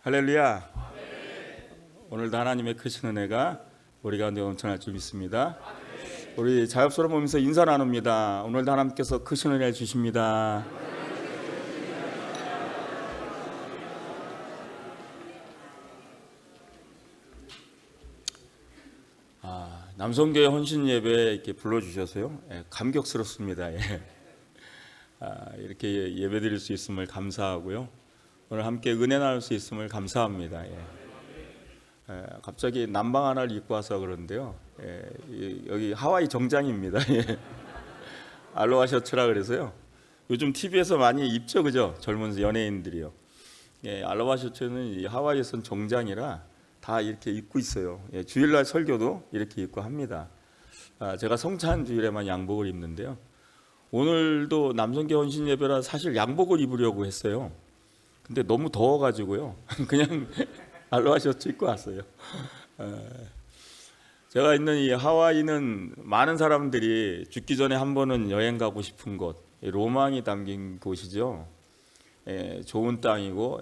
할렐루야. 오늘도 하나님의 크신 은혜가 우리 가운데 넘쳐날 줄 믿습니다. 우리 자엽서로 보면서 인사 나눕니다. 오늘도 하나님께서 크신 은혜를 주십니다. 남성교회 헌신 예배 이렇게 불러주셔서요, 감격스럽습니다. 이렇게 예배 드릴 수 있음을 감사하고요. 오늘 함께 은혜 나눌 수 있음을 감사합니다. 갑자기 남방 하나를 입고 와서 그런데요. 여기 하와이 정장입니다. 알로하 셔츠라 그래서요. 요즘 TV에서 많이 입죠, 그죠? 젊은 연예인들이요. 알로하 셔츠는 이 하와이에선 정장이라 다 이렇게 입고 있어요. 주일날 설교도 이렇게 입고 합니다. 제가 성찬 주일에만 양복을 입는데요. 오늘도 남성교회 헌신 예배라 사실 양복을 입으려고 했어요. 근데 너무 더워가지고요. 그냥 알로하 셔츠 입고 왔어요. 제가 있는 이 하와이는 많은 사람들이 죽기 전에 한 번은 여행 가고 싶은 곳, 로망이 담긴 곳이죠. 좋은 땅이고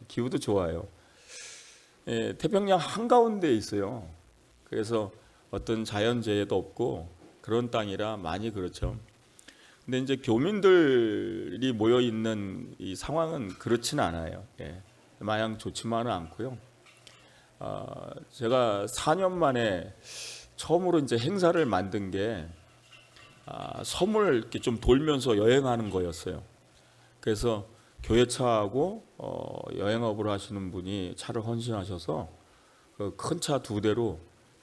기후도 좋아요. 태평양 한가운데에 있어요. 그래서 어떤 자연재해도 없고 그런 땅이라 많이 그렇죠. 근데 이제 교민들이 모여 있는 이 상황은 그렇진 않아요. 마냥 좋지만은 않고요. 제가 4년 만에 처음으로 이제 행사를 만든 게 섬을 이렇게 좀 돌면서 여행하는 거였어요. 그래서 교회차하고 여행업을 하시는 분이 차를 헌신하셔서 큰 차 2대로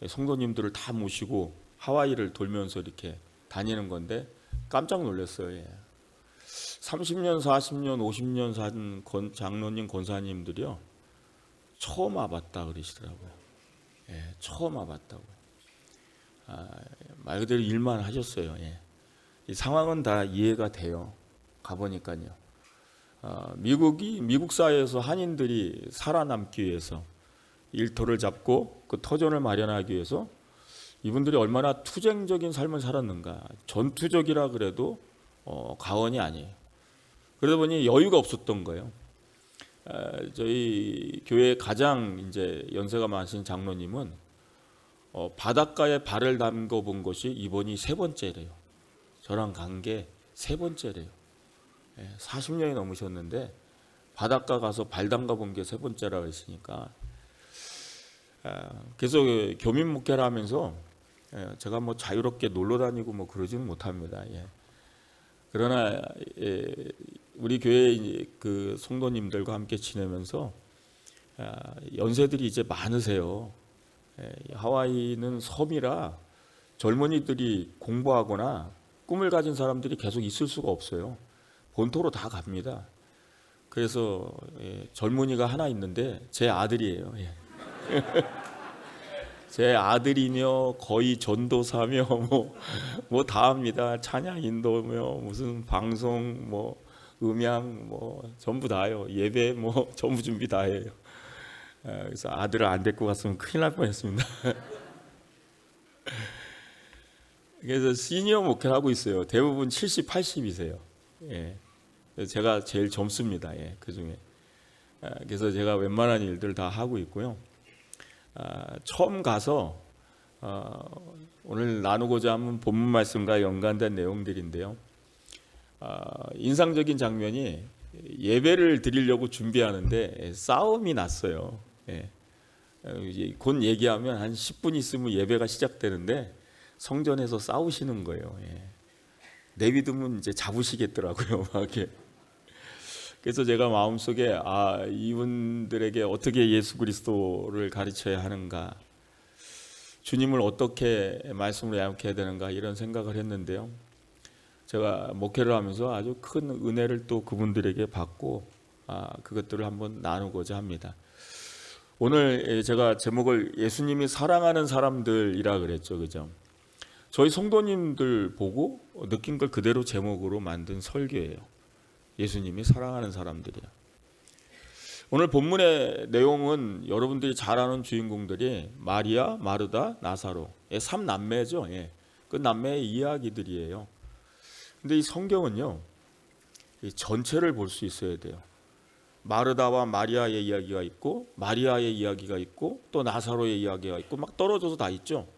성도님들을 다 모시고 하와이를 돌면서 이렇게 다니는 건데 깜짝 놀랐어요. 30년, 40년, 50년 산 장로님, 권사님들이요, 처음 와봤다 그러시더라고요. 처음 와봤다고. 말 그대로 일만 하셨어요. 이 상황은 다 이해가 돼요. 가보니까요. 미국 사회에서 한인들이 살아남기 위해서 일터를 잡고 그 터전을 마련하기 위해서 이분들이 얼마나 투쟁적인 삶을 살았는가. 전투적이라 그래도 가언이 아니에요. 그러다 보니 여유가 없었던 거예요. 저희 교회 가장 이제 연세가 많으신 장로님은 바닷가에 발을 담궈 본 것이 이번이 3번째래요. 저랑 간 게 3번째래요. 40년이 넘으셨는데 바닷가 가서 발 담가 본 게 3번째라고 했으니까, 계속 교민 목회를 하면서 제가 뭐 자유롭게 놀러 다니고 뭐 그러지는 못합니다. 그러나 우리 교회 그 성도님들과 함께 지내면서 연세들이 이제 많으세요. 하와이는 섬이라 젊은이들이 공부하거나 꿈을 가진 사람들이 계속 있을 수가 없어요. 본토로 다 갑니다. 그래서 젊은이가 하나 있는데 제 아들이에요. 제 아들이며 거의 전도사며 뭐 다 합니다. 찬양 인도며 무슨 방송 뭐 음향 뭐 전부 다요. 예배 뭐 전부 준비 다 해요. 그래서 아들을 안 데리고 갔으면 큰일 날 뻔했습니다. 그래서 시니어 목회를 하고 있어요. 대부분 70, 80이세요. 제가 제일 젊습니다. 그 중에. 그래서 제가 웬만한 일들 다 하고 있고요. 처음 가서 오늘 나누고자 하는 본문 말씀과 연관된 내용들인데요. 인상적인 장면이 예배를 드리려고 준비하는데 싸움이 났어요. 곧 얘기하면 한 10분 있으면 예배가 시작되는데 성전에서 싸우시는 거예요. 내비두면 이제 잡으시겠더라고요. 막 이렇게. 그래서 제가 마음속에 이분들에게 어떻게 예수 그리스도를 가르쳐야 하는가, 주님을 어떻게 말씀으로 양육해야 되는가, 이런 생각을 했는데요. 제가 목회를 하면서 아주 큰 은혜를 또 그분들에게 받고 그것들을 한번 나누고자 합니다. 오늘 제가 제목을 예수님이 사랑하는 사람들이라 그랬죠, 그죠? 저희 성도님들 보고 느낀 걸 그대로 제목으로 만든 설교예요. 예수님이 사랑하는 사람들이야. 오늘 본문의 내용은 여러분들이 잘 아는 주인공들이 마리아, 마르다, 나사로, 3남매죠. 그 남매의 이야기들이에요. 근데 이 성경은요, 이 전체를 볼 수 있어야 돼요. 마르다와 마리아의 이야기가 있고 마리아의 이야기가 있고 또 나사로의 이야기가 있고 막 떨어져서 다 있죠.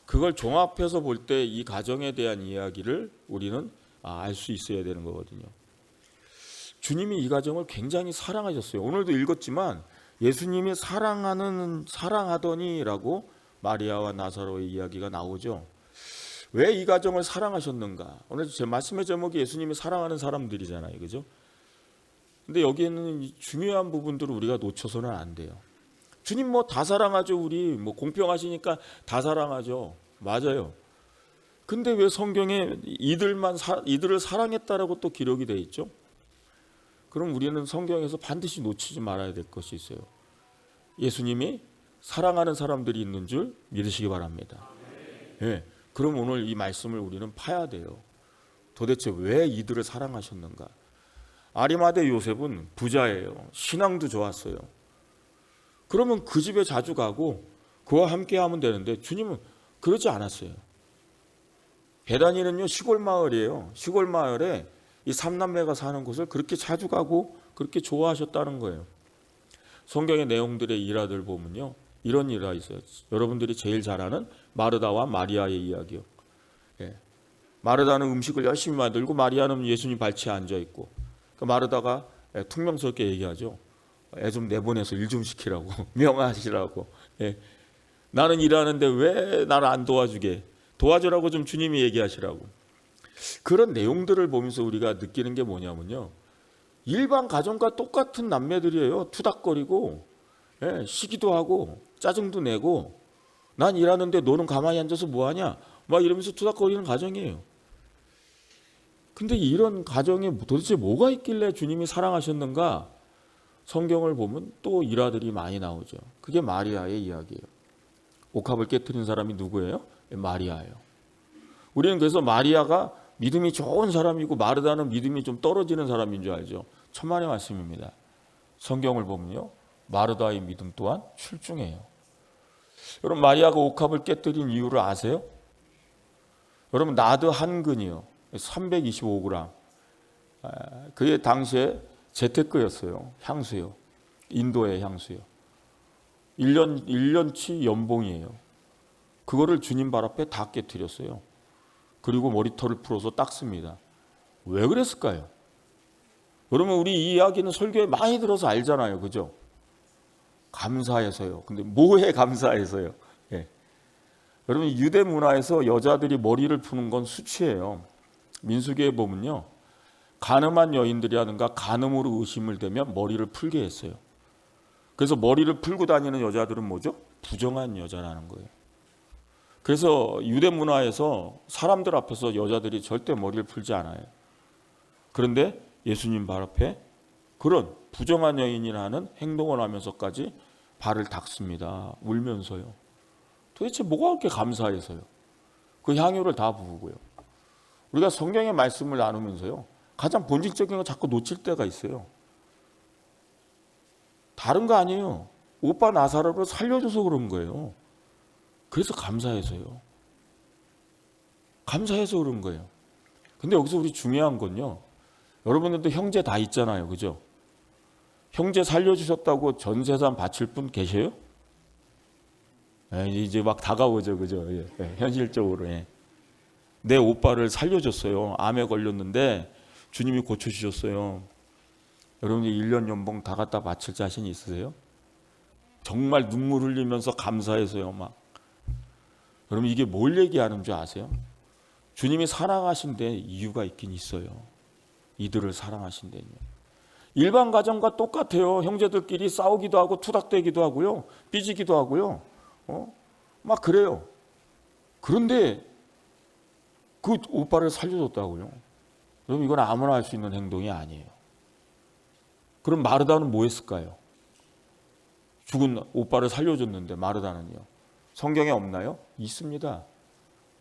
그걸 종합해서 볼 때 이 가정에 대한 이야기를 우리는 알 수 있어야 되는 거거든요. 주님이 이 가정을 굉장히 사랑하셨어요. 오늘도 읽었지만 예수님이 사랑하더니라고 마리아와 나사로의 이야기가 나오죠. 왜 이 가정을 사랑하셨는가? 오늘 제 말씀의 제목이 예수님이 사랑하는 사람들이잖아요, 그죠? 근데 여기에는 중요한 부분들을 우리가 놓쳐서는 안 돼요. 주님 뭐 다 사랑하죠. 우리 뭐 공평하시니까 다 사랑하죠. 맞아요. 근데 왜 성경에 이들을 사랑했다라고 또 기록이 돼 있죠? 그럼 우리는 성경에서 반드시 놓치지 말아야 될 것이 있어요. 예수님이 사랑하는 사람들이 있는 줄 믿으시기 바랍니다. 네. 그럼 오늘 이 말씀을 우리는 파야 돼요. 도대체 왜 이들을 사랑하셨는가? 아리마대 요셉은 부자예요. 신앙도 좋았어요. 그러면 그 집에 자주 가고 그와 함께 하면 되는데 주님은 그러지 않았어요. 베다니는요 시골 마을이에요. 시골 마을에 이 삼남매가 사는 곳을 그렇게 자주 가고 그렇게 좋아하셨다는 거예요. 성경의 내용들의 일화들 보면요 이런 일화 있어요. 여러분들이 제일 잘 아는 마르다와 마리아의 이야기요. 예. 마르다는 음식을 열심히 만들고 마리아는 예수님 발치에 앉아 있고 마르다가 퉁명스럽게 얘기하죠. 애 좀 내보내서 일 좀 시키라고 명하시라고. 예. 나는 일하는데 왜 나를 안 도와주게? 도와주라고 좀 주님이 얘기하시라고. 그런 내용들을 보면서 우리가 느끼는 게 뭐냐면요. 일반 가정과 똑같은 남매들이에요. 투닥거리고 시기도 하고 짜증도 내고 난 일하는데 너는 가만히 앉아서 뭐하냐? 막 이러면서 투닥거리는 가정이에요. 근데 이런 가정에 도대체 뭐가 있길래 주님이 사랑하셨는가? 성경을 보면 또 일화들이 많이 나오죠. 그게 마리아의 이야기예요. 옥합을 깨트린 사람이 누구예요? 마리아예요. 우리는 그래서 마리아가 믿음이 좋은 사람이고 마르다는 믿음이 좀 떨어지는 사람인 줄 알죠. 천만의 말씀입니다. 성경을 보면요. 마르다의 믿음 또한 출중해요. 여러분 마리아가 옥합을 깨뜨린 이유를 아세요? 여러분 나드 한 근이요. 325g. 그게 당시에 재테크였어요. 향수요. 인도의 향수요. 1년치 연봉이에요. 그거를 주님 발 앞에 다 깨뜨렸어요. 그리고 머리털을 풀어서 닦습니다. 왜 그랬을까요? 여러분 우리 이 이야기는 설교에 많이 들어서 알잖아요. 그죠? 감사해서요. 근데 뭐에 감사해서요? 예. 여러분 유대 문화에서 여자들이 머리를 푸는 건 수치예요. 민수기에 보면요. 간음한 여인들이라든가 간음으로 의심을 대면 머리를 풀게 했어요. 그래서 머리를 풀고 다니는 여자들은 뭐죠? 부정한 여자라는 거예요. 그래서 유대 문화에서 사람들 앞에서 여자들이 절대 머리를 풀지 않아요. 그런데 예수님 발 앞에 그런 부정한 여인이라는 행동을 하면서까지 발을 닦습니다. 울면서요. 도대체 뭐가 그렇게 감사해서요? 그 향유를 다 부으고요. 우리가 성경의 말씀을 나누면서요. 가장 본질적인 거 자꾸 놓칠 때가 있어요. 다른 거 아니에요. 오빠 나사로를 살려줘서 그런 거예요. 그래서 감사해서요. 감사해서 그런 거예요. 근데 여기서 우리 중요한 건요. 여러분들도 형제 다 있잖아요. 그죠? 형제 살려주셨다고 전 재산 바칠 분 계세요? 이제 막 다가오죠. 그죠? 예, 현실적으로. 예. 내 오빠를 살려줬어요. 암에 걸렸는데 주님이 고쳐주셨어요. 여러분이 1년 연봉 다 갖다 바칠 자신 있으세요? 정말 눈물 흘리면서 감사해서요. 막. 여러분 이게 뭘 얘기하는 줄 아세요? 주님이 사랑하신 데 이유가 있긴 있어요. 이들을 사랑하신 데는요. 일반 가정과 똑같아요. 형제들끼리 싸우기도 하고 투닥대기도 하고요. 삐지기도 하고요. 막 그래요. 그런데 그 오빠를 살려줬다고요. 그럼 이건 아무나 할 수 있는 행동이 아니에요. 그럼 마르다는 뭐 했을까요? 죽은 오빠를 살려줬는데 마르다는요. 성경에 없나요? 있습니다.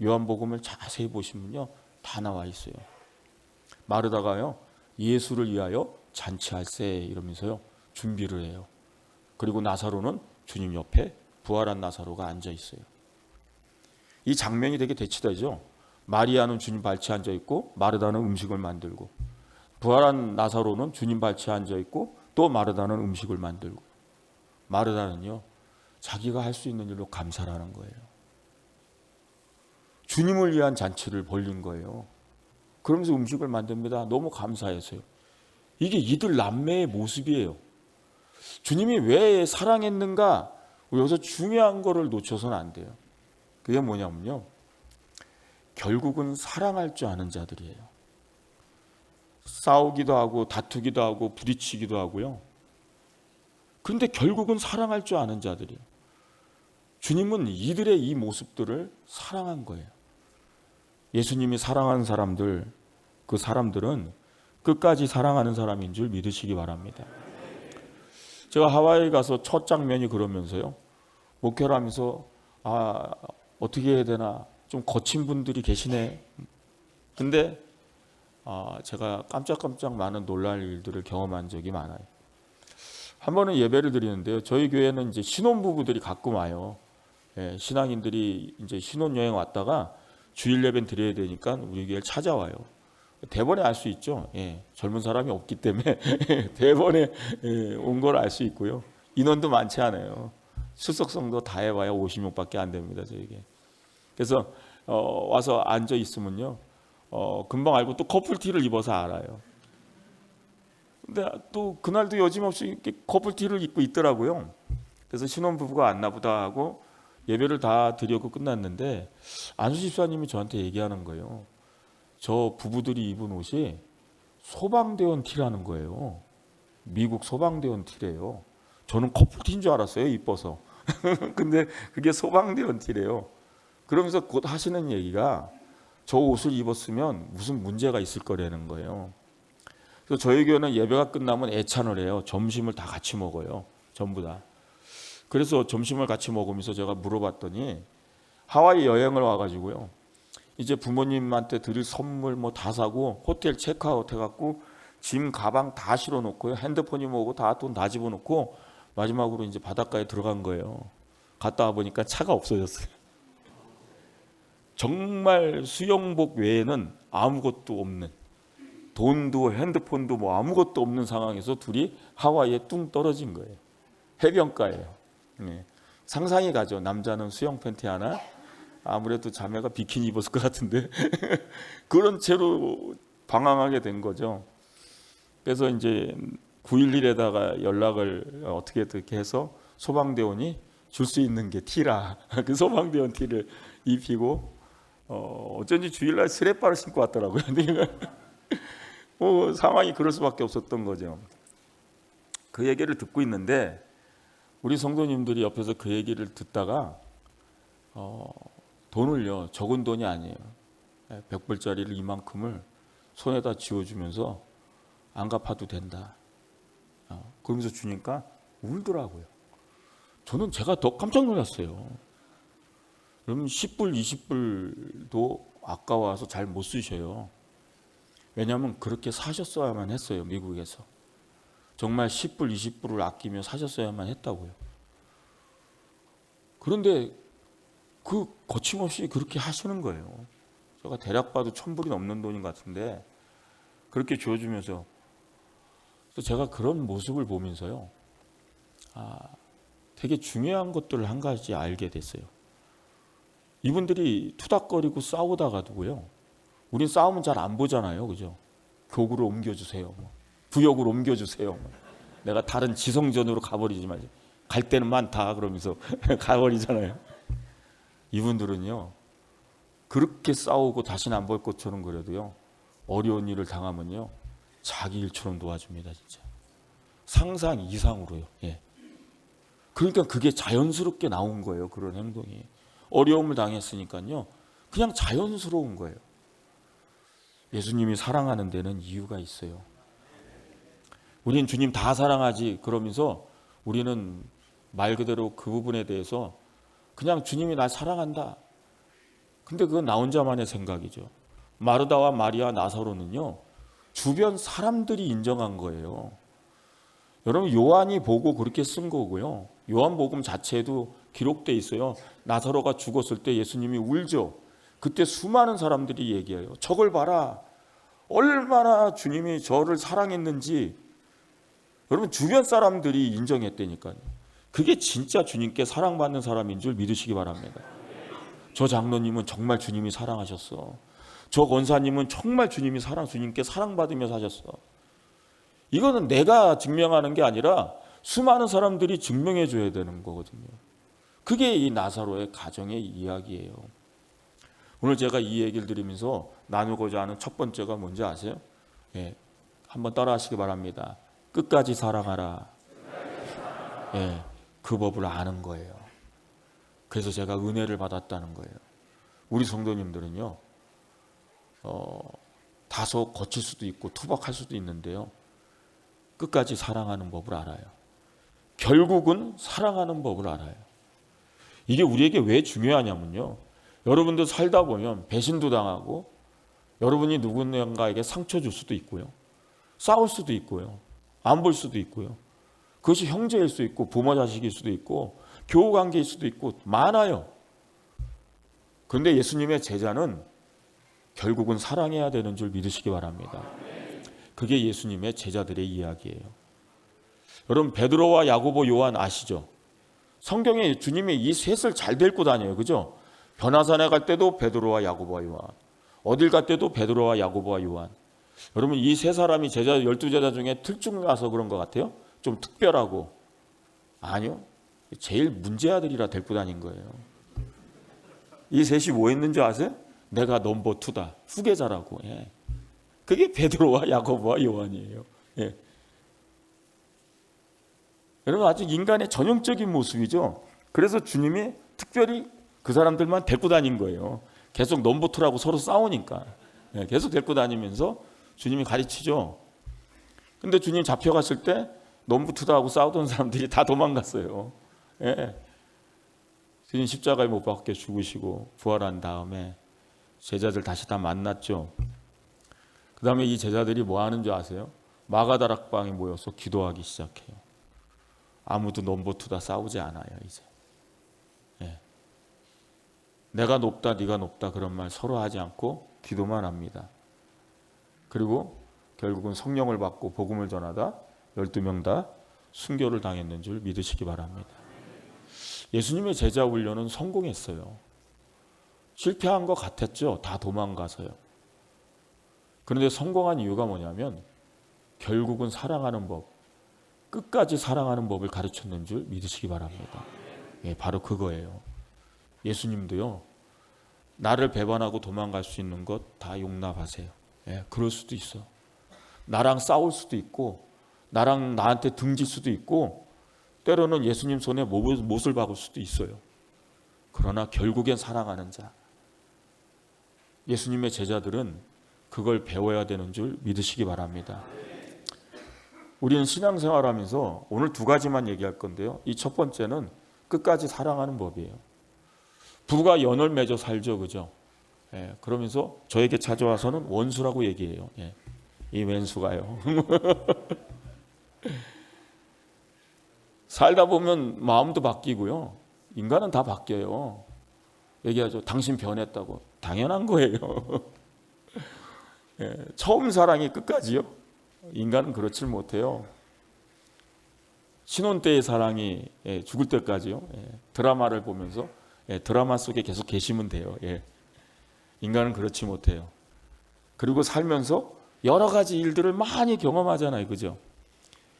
요한복음을 자세히 보시면요. 다 나와 있어요. 마르다가요. 예수를 위하여 잔치할세 이러면서요. 준비를 해요. 그리고 나사로는 주님 옆에 부활한 나사로가 앉아 있어요. 이 장면이 되게 대치되죠. 마리아는 주님 발치에 앉아 있고 마르다는 음식을 만들고 부활한 나사로는 주님 발치에 앉아 있고 또 마르다는 음식을 만들고, 마르다는요 자기가 할 수 있는 일로 감사를 하는 거예요. 주님을 위한 잔치를 벌린 거예요. 그러면서 음식을 만듭니다. 너무 감사해서요. 이게 이들 남매의 모습이에요. 주님이 왜 사랑했는가? 여기서 중요한 거를 놓쳐서는 안 돼요. 그게 뭐냐면요, 결국은 사랑할 줄 아는 자들이에요. 싸우기도 하고 다투기도 하고 부딪히기도 하고요. 그런데 결국은 사랑할 줄 아는 자들이에요. 주님은 이들의 이 모습들을 사랑한 거예요. 예수님이 사랑하는 사람들, 그 사람들은 끝까지 사랑하는 사람인 줄 믿으시기 바랍니다. 제가 하와이 가서 첫 장면이 그러면서요, 목회를 하면서 어떻게 해야 되나, 좀 거친 분들이 계시네. 근데 제가 깜짝깜짝 많은 놀랄 일들을 경험한 적이 많아요. 한 번은 예배를 드리는데요, 저희 교회는 이제 신혼부부들이 가끔 와요. 예, 신앙인들이 이제 신혼여행 왔다가 주일 예배는 드려야 되니까 우리 교회를 찾아와요. 대번에 알 수 있죠. 예, 젊은 사람이 없기 때문에 대번에 온 걸 알 수 있고요. 인원도 많지 않아요. 출석성도 다 해봐야 50명밖에 안 됩니다, 저에게. 그래서 와서 앉아 있으면요, 금방 알고 또 커플티를 입어서 알아요. 근데 또 그날도 여지없이 이렇게 커플티를 입고 있더라고요. 그래서 신혼부부가 왔나 보다 하고 예배를 다 드리고 끝났는데 안수 집사님이 저한테 얘기하는 거예요. 저 부부들이 입은 옷이 소방대원 티라는 거예요. 미국 소방대원 티래요. 저는 커플티인 줄 알았어요, 이뻐서. 근데 그게 소방대원 티래요. 그러면서 곧 하시는 얘기가 저 옷을 입었으면 무슨 문제가 있을 거라는 거예요. 그래서 저희 교회는 예배가 끝나면 애찬을 해요. 점심을 다 같이 먹어요, 전부 다. 그래서 점심을 같이 먹으면서 제가 물어봤더니 하와이 여행을 와가지고요, 이제 부모님한테 드릴 선물 뭐 다 사고 호텔 체크아웃 해갖고 짐 가방 다 실어놓고요, 핸드폰이 뭐고 다 돈 다 집어넣고 마지막으로 이제 바닷가에 들어간 거예요. 갔다 와 보니까 차가 없어졌어요. 정말 수영복 외에는 아무것도 없는, 돈도 핸드폰도 뭐 아무것도 없는 상황에서 둘이 하와이에 뚱 떨어진 거예요. 해변가예요. 네. 상상이 가죠. 남자는 수영 팬티 하나, 아무래도 자매가 비키니 입었을 것 같은데 그런 채로 방황하게 된 거죠. 그래서 이제 911에다가 연락을 어떻게 해서 소방대원이 줄 수 있는 게 티라 그 소방대원 티를 입히고 어쩐지 주일날 스레빠를 신고 왔더라고요. 상황이 그럴 수밖에 없었던 거죠. 그 얘기를 듣고 있는데 우리 성도님들이 옆에서 그 얘기를 듣다가 돈을요, 적은 돈이 아니에요. 100불짜리를 이만큼을 손에다 쥐어주면서 안 갚아도 된다. 그러면서 주니까 울더라고요. 저는 제가 더 깜짝 놀랐어요. 그러면 10불, 20불도 아까워서 잘 못 쓰셔요. 왜냐하면 그렇게 사셨어야만 했어요, 미국에서. 정말 10불, 20불을 아끼며 사셨어야만 했다고요. 그런데 그 거침없이 그렇게 하시는 거예요. 제가 대략 봐도 1000불이 넘는 돈인 것 같은데 그렇게 주어주면서, 제가 그런 모습을 보면서요, 되게 중요한 것들을 한 가지 알게 됐어요. 이분들이 투닥거리고 싸우다가도요, 우린 싸우면 잘 안 보잖아요, 그죠? 교구로 옮겨주세요, 부역으로 옮겨주세요. 내가 다른 지성전으로 가버리지 말지. 갈 데는 많다 그러면서 가버리잖아요. 이분들은요, 그렇게 싸우고 다시는 안 볼 것처럼 그래도요, 어려운 일을 당하면요, 자기 일처럼 도와줍니다, 진짜. 상상 이상으로요. 예. 그러니까 그게 자연스럽게 나온 거예요, 그런 행동이. 어려움을 당했으니까요, 그냥 자연스러운 거예요. 예수님이 사랑하는 데는 이유가 있어요. 우리는 주님 다 사랑하지 그러면서 우리는 말 그대로 그 부분에 대해서 그냥 주님이 날 사랑한다. 근데 그건 나 혼자만의 생각이죠. 마르다와 마리아, 나사로는요, 주변 사람들이 인정한 거예요. 여러분, 요한이 보고 그렇게 쓴 거고요. 요한복음 자체에도 기록돼 있어요. 나사로가 죽었을 때 예수님이 울죠. 그때 수많은 사람들이 얘기해요. 저걸 봐라. 얼마나 주님이 저를 사랑했는지. 여러분 주변 사람들이 인정했다니까요. 그게 진짜 주님께 사랑받는 사람인 줄 믿으시기 바랍니다. 저 장로님은 정말 주님이 사랑하셨어. 저 권사님은 정말 주님께 사랑받으며 사셨어. 이거는 내가 증명하는 게 아니라 수많은 사람들이 증명해 줘야 되는 거거든요. 그게 이 나사로의 가정의 이야기예요. 오늘 제가 이 얘기를 드리면서 나누고자 하는 첫 번째가 뭔지 아세요? 예, 한번 따라하시기 바랍니다. 끝까지 사랑하라. 예, 그 법을 아는 거예요. 그래서 제가 은혜를 받았다는 거예요. 우리 성도님들은요, 다소 거칠 수도 있고 투박할 수도 있는데요, 끝까지 사랑하는 법을 알아요. 결국은 사랑하는 법을 알아요. 이게 우리에게 왜 중요하냐면요, 여러분들 살다 보면 배신도 당하고 여러분이 누군가에게 상처 줄 수도 있고요, 싸울 수도 있고요, 안 볼 수도 있고요, 그것이 형제일 수도 있고 부모 자식일 수도 있고 교우 관계일 수도 있고 많아요. 그런데 예수님의 제자는 결국은 사랑해야 되는 줄 믿으시기 바랍니다. 그게 예수님의 제자들의 이야기예요. 여러분 베드로와 야고보, 요한 아시죠? 성경에 주님이 이 셋을 잘 데리고 다녀요. 그죠? 변화산에 갈 때도 베드로와 야고보와 요한, 어딜 갈 때도 베드로와 야고보와 요한. 여러분 이 세 사람이 제자 12제자 중에 특중이라서 그런 것 같아요? 좀 특별하고. 아니요, 제일 문제아들이라 데리고 다닌 거예요. 이 셋이 뭐 했는지 아세요? 내가 넘버 2다, 후계자라고. 예. 그게 베드로와 야고보와 요한이에요. 예. 여러분 아주 인간의 전형적인 모습이죠. 그래서 주님이 특별히 그 사람들만 데리고 다닌 거예요. 계속 넘버 2라고 서로 싸우니까. 예. 계속 데리고 다니면서 주님이 가르치죠. 근데 주님 잡혀갔을 때 넘버 2다하고 싸우던 사람들이 다 도망갔어요. 예. 주님 십자가에 못 박혀 죽으시고 부활한 다음에 제자들 다시 다 만났죠. 그 다음에 이 제자들이 뭐 하는 줄 아세요? 마가다락방에 모여서 기도하기 시작해요. 아무도 넘버 2다 싸우지 않아요 이제. 예. 내가 높다 네가 높다 그런 말 서로 하지 않고 기도만 합니다. 그리고 결국은 성령을 받고 복음을 전하다 12명 다 순교를 당했는 줄 믿으시기 바랍니다. 예수님의 제자 훈련은 성공했어요. 실패한 것 같았죠. 다 도망가서요. 그런데 성공한 이유가 뭐냐면 결국은 사랑하는 법, 끝까지 사랑하는 법을 가르쳤는 줄 믿으시기 바랍니다. 예, 바로 그거예요. 예수님도요, 나를 배반하고 도망갈 수 있는 것 다 용납하세요. 예, 그럴 수도 있어. 나랑 싸울 수도 있고 나한테 등질 수도 있고 때로는 예수님 손에 못을 박을 수도 있어요. 그러나 결국엔 사랑하는 자, 예수님의 제자들은 그걸 배워야 되는 줄 믿으시기 바랍니다. 우리는 신앙생활하면서 오늘 2가지만 얘기할 건데요, 이 첫 번째는 끝까지 사랑하는 법이에요. 부가 연을 맺어 살죠, 그죠? 예, 그러면서 저에게 찾아와서는 원수라고 얘기해요. 예, 이 왼수가요. 살다 보면 마음도 바뀌고요, 인간은 다 바뀌어요. 얘기하죠. 당신 변했다고. 당연한 거예요. 예, 처음 사랑이 끝까지요? 인간은 그렇지 못해요. 신혼 때의 사랑이 죽을 때까지요. 드라마를 보면서 드라마 속에 계속 계시면 돼요. 인간은 그렇지 못해요. 그리고 살면서 여러 가지 일들을 많이 경험하잖아요. 그죠?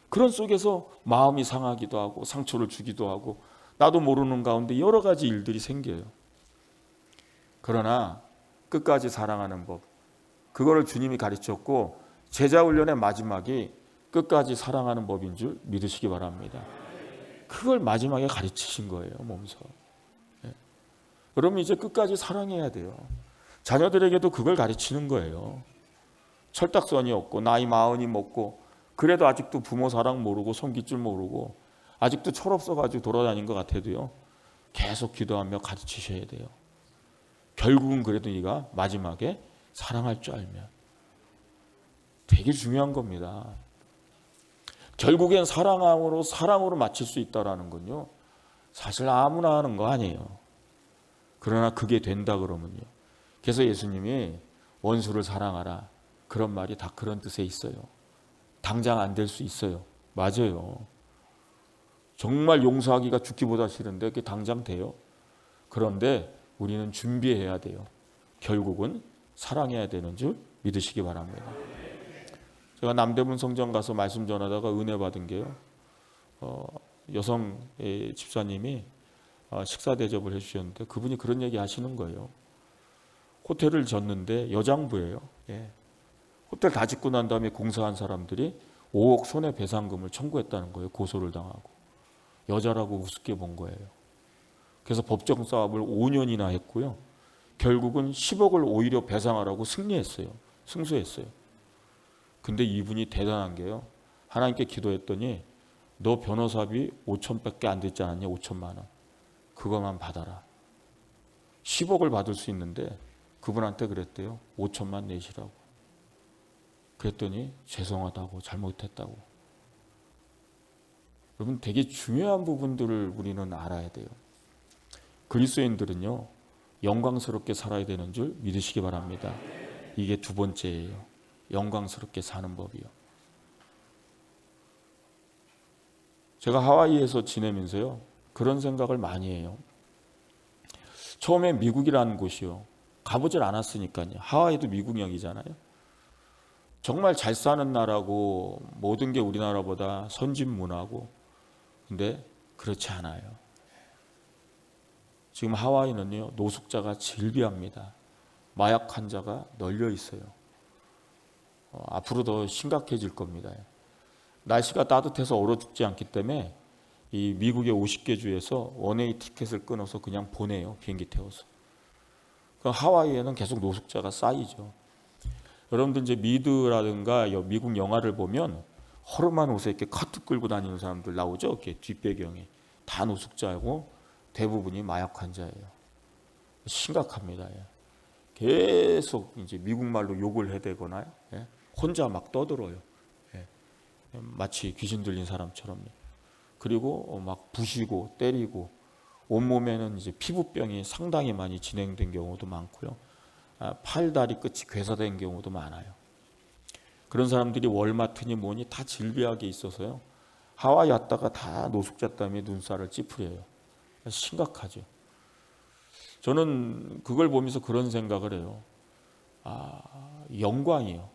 그런 속에서 마음이 상하기도 하고 상처를 주기도 하고 나도 모르는 가운데 여러 가지 일들이 생겨요. 그러나 끝까지 사랑하는 법, 그거를 주님이 가르쳤고 제자 훈련의 마지막이 끝까지 사랑하는 법인 줄 믿으시기 바랍니다. 그걸 마지막에 가르치신 거예요, 몸소. 여러분 이제 끝까지 사랑해야 돼요. 자녀들에게도 그걸 가르치는 거예요. 철딱선이 없고 나이 40이 먹고 그래도 아직도 부모 사랑 모르고 섬길 줄 모르고 아직도 철없어가지고 돌아다닌 것 같아도요, 계속 기도하며 가르치셔야 돼요. 결국은 그래도 네가 마지막에 사랑할 줄 알면. 되게 중요한 겁니다. 결국엔 사랑으로 마칠 수 있다는 건요, 사실 아무나 하는 거 아니에요. 그러나 그게 된다 그러면요, 그래서 예수님이 원수를 사랑하라, 그런 말이 다 그런 뜻에 있어요. 당장 안 될 수 있어요. 맞아요. 정말 용서하기가 죽기보다 싫은데 그게 당장 돼요. 그런데 우리는 준비해야 돼요. 결국은 사랑해야 되는 줄 믿으시기 바랍니다. 제가 남대문 성전 가서 말씀 전하다가 은혜 받은 게요. 여성 집사님이 식사 대접을 해주셨는데 그분이 그런 얘기 하시는 거예요. 호텔을 졌는데 여장부예요. 예. 호텔 다 짓고 난 다음에 공사한 사람들이 5억 손해배상금을 청구했다는 거예요. 고소를 당하고. 여자라고 우습게 본 거예요. 그래서 법정 싸움을 5년이나 했고요. 결국은 10억을 오히려 배상하라고 승소했어요. 근데 이분이 대단한 게요. 하나님께 기도했더니 너 변호사비 5천밖에 안 됐지 않았냐? 5천만 원. 그것만 받아라. 10억을 받을 수 있는데 그분한테 그랬대요. 5천만 내시라고. 그랬더니 죄송하다고, 잘못했다고. 여러분, 되게 중요한 부분들을 우리는 알아야 돼요. 그리스도인들은요, 영광스럽게 살아야 되는 줄 믿으시기 바랍니다. 이게 두 번째예요. 영광스럽게 사는 법이요. 제가 하와이에서 지내면서요, 그런 생각을 많이 해요. 처음에 미국이라는 곳이요, 가보질 않았으니까요. 하와이도 미국령이잖아요. 정말 잘 사는 나라고 모든 게 우리나라보다 선진 문화고, 근데 그렇지 않아요. 지금 하와이는요, 노숙자가 질비합니다. 마약 환자가 널려 있어요. 앞으로 더 심각해질 겁니다. 날씨가 따뜻해서 얼어 죽지 않기 때문에 이 미국의 50개 주에서 원웨이 티켓을 끊어서 그냥 보내요. 비행기 태워서. 그럼 하와이에는 계속 노숙자가 쌓이죠. 여러분들 이제 미드라든가 미국 영화를 보면 허름한 옷에 이렇게 카트 끌고 다니는 사람들 나오죠. 이렇게 뒷배경에 다 노숙자고 대부분이 마약 환자예요. 심각합니다. 계속 이제 미국 말로 욕을 해대거나 혼자 막 떠들어요. 마치 귀신 들린 사람처럼. 그리고 막 부시고 때리고 온몸에는 이제 피부병이 상당히 많이 진행된 경우도 많고요. 팔, 다리 끝이 괴사된 경우도 많아요. 그런 사람들이 월마트니 뭐니 다 질비하게 있어서요. 하와이 왔다가 다 노숙자 때문에 눈살을 찌푸려요. 심각하죠. 저는 그걸 보면서 그런 생각을 해요. 영광이요.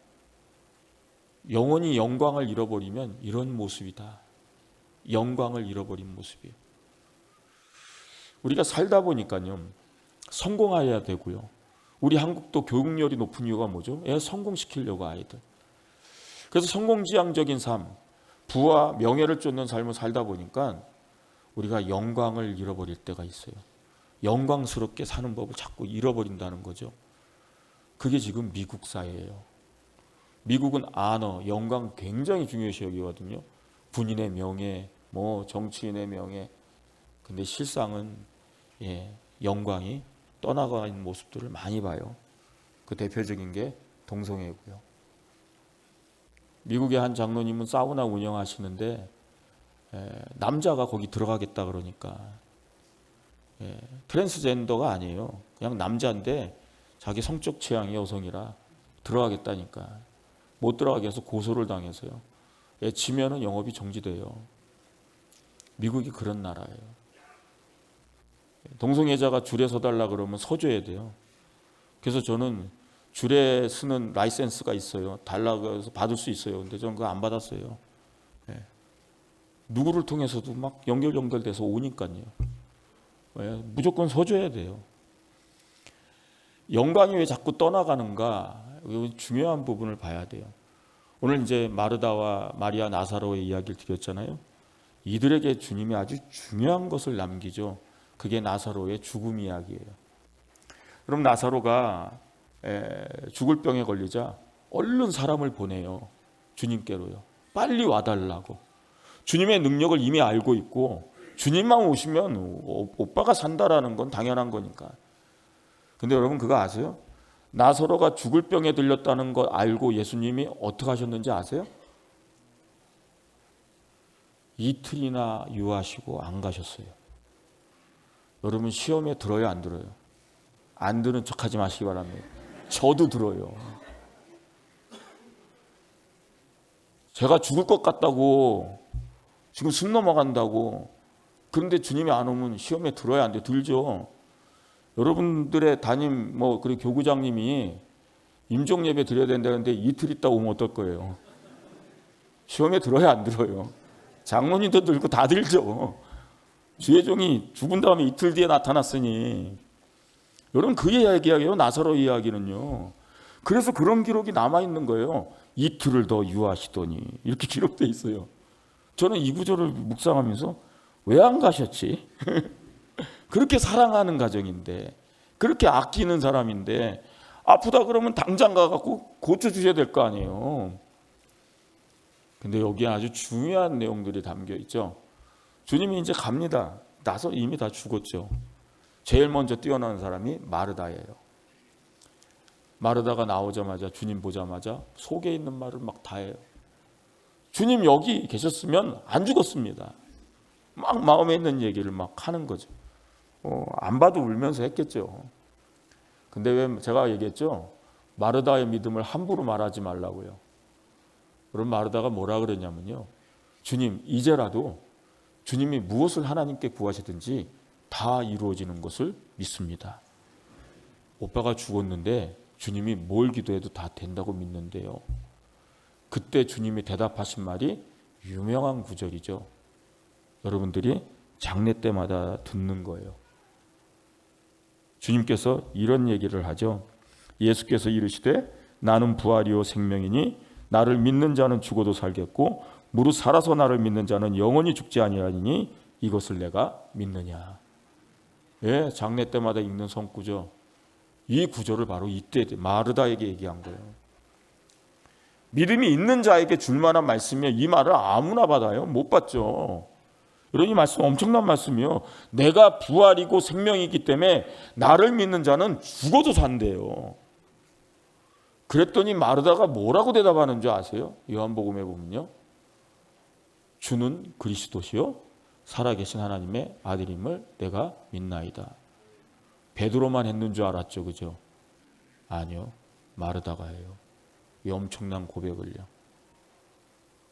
영원히 영광을 잃어버리면 이런 모습이다. 영광을 잃어버린 모습이에요. 우리가 살다 보니까요, 성공해야 되고요. 우리 한국도 교육열이 높은 이유가 뭐죠? 애 성공시키려고 아이들. 그래서 성공지향적인 삶, 부와 명예를 쫓는 삶을 살다 보니까 우리가 영광을 잃어버릴 때가 있어요. 영광스럽게 사는 법을 자꾸 잃어버린다는 거죠. 그게 지금 미국 사회예요. 미국은 아너, 영광 굉장히 중요시 여기거든요. 군인의 명예, 정치인의 명예. 근데 실상은 영광이 떠나가 있는 모습들을 많이 봐요. 그 대표적인 게 동성애고요. 미국의 한 장로님은 사우나 운영하시는데 남자가 거기 들어가겠다 그러니까 트랜스젠더가 아니에요. 그냥 남자인데 자기 성적 취향이 여성이라 들어가겠다니까 못 들어가게 해서 고소를 당해서요. 지면은 영업이 정지돼요. 미국이 그런 나라예요. 동성애자가 줄에 서달라 그러면 서줘야 돼요. 그래서 저는 줄에 서는 라이센스가 있어요. 달라고 해서 받을 수 있어요. 근데 저는 그거 안 받았어요. 누구를 통해서도 막 연결돼서 오니까요. 무조건 서줘야 돼요. 영광이 왜 자꾸 떠나가는가? 중요한 부분을 봐야 돼요. 오늘 이제 마르다와 마리아 나사로의 이야기를 드렸잖아요. 이들에게 주님이 아주 중요한 것을 남기죠. 그게 나사로의 죽음 이야기예요. 그럼 나사로가 죽을 병에 걸리자 얼른 사람을 보내요. 주님께로요. 빨리 와달라고. 주님의 능력을 이미 알고 있고 주님만 오시면 오빠가 산다라는 건 당연한 거니까. 근데 여러분 그거 아세요? 나사로가 죽을 병에 들렸다는 거 알고 예수님이 어떻게 하셨는지 아세요? 이틀이나 유하시고 안 가셨어요. 여러분 시험에 들어요, 안 들어요? 안 드는 척하지 마시기 바랍니다. 저도 들어요. 제가 죽을 것 같다고 지금 숨 넘어간다고. 그런데 주님이 안 오면 시험에 들어야 안 돼. 들죠. 여러분들의 담임 그리고 교구장님이 임종 예배 드려야 된다는데 이틀 있다 오면 어떨 거예요? 시험에 들어야 안 들어요? 장로님도 들고 다 들죠. 주의 종이 죽은 다음에 이틀 뒤에 나타났으니. 여러분 그 이야기예요. 나사로 이야기는요. 그래서 그런 기록이 남아있는 거예요. 이틀을 더 유하시더니 이렇게 기록되어 있어요. 저는 이 구절을 묵상하면서 왜 안 가셨지? 그렇게 사랑하는 가정인데, 그렇게 아끼는 사람인데, 아프다 그러면 당장 가갖고 고쳐주셔야 될 거 아니에요. 근데 여기에 아주 중요한 내용들이 담겨 있죠. 주님이 이제 갑니다. 나서 이미 다 죽었죠. 제일 먼저 뛰어나는 사람이 마르다예요. 마르다가 나오자마자 주님 보자마자 속에 있는 말을 막 다 해요. 주님 여기 계셨으면 안 죽었습니다. 막 마음에 있는 얘기를 막 하는 거죠. 안 봐도 울면서 했겠죠. 근데 왜 제가 얘기했죠? 마르다의 믿음을 함부로 말하지 말라고요. 그럼 마르다가 뭐라 그랬냐면요. 주님 이제라도 주님이 무엇을 하나님께 구하시든지 다 이루어지는 것을 믿습니다. 오빠가 죽었는데 주님이 뭘 기도해도 다 된다고 믿는데요. 그때 주님이 대답하신 말이 유명한 구절이죠. 여러분들이 장례 때마다 듣는 거예요. 주님께서 이런 얘기를 하죠. 예수께서 이르시되 나는 부활이요 생명이니 나를 믿는 자는 죽어도 살겠고 무릇 살아서 나를 믿는 자는 영원히 죽지 아니하리니 이것을 내가 믿느냐. 예, 장례 때마다 읽는 성구죠. 이 구절을 바로 이때 마르다에게 얘기한 거예요. 믿음이 있는 자에게 줄 만한 말씀이에요. 이 말을 아무나 받아요? 못 받죠. 이런 이 말씀 엄청난 말씀이요. 내가 부활이고 생명이기 때문에 나를 믿는 자는 죽어도 산대요. 그랬더니 마르다가 뭐라고 대답하는 줄 아세요? 요한복음에 보면요. 주는 그리스도시요 살아계신 하나님의 아들임을 내가 믿나이다. 베드로만 했는 줄 알았죠. 그죠? 아니요. 마르다가 해요. 이 엄청난 고백을요.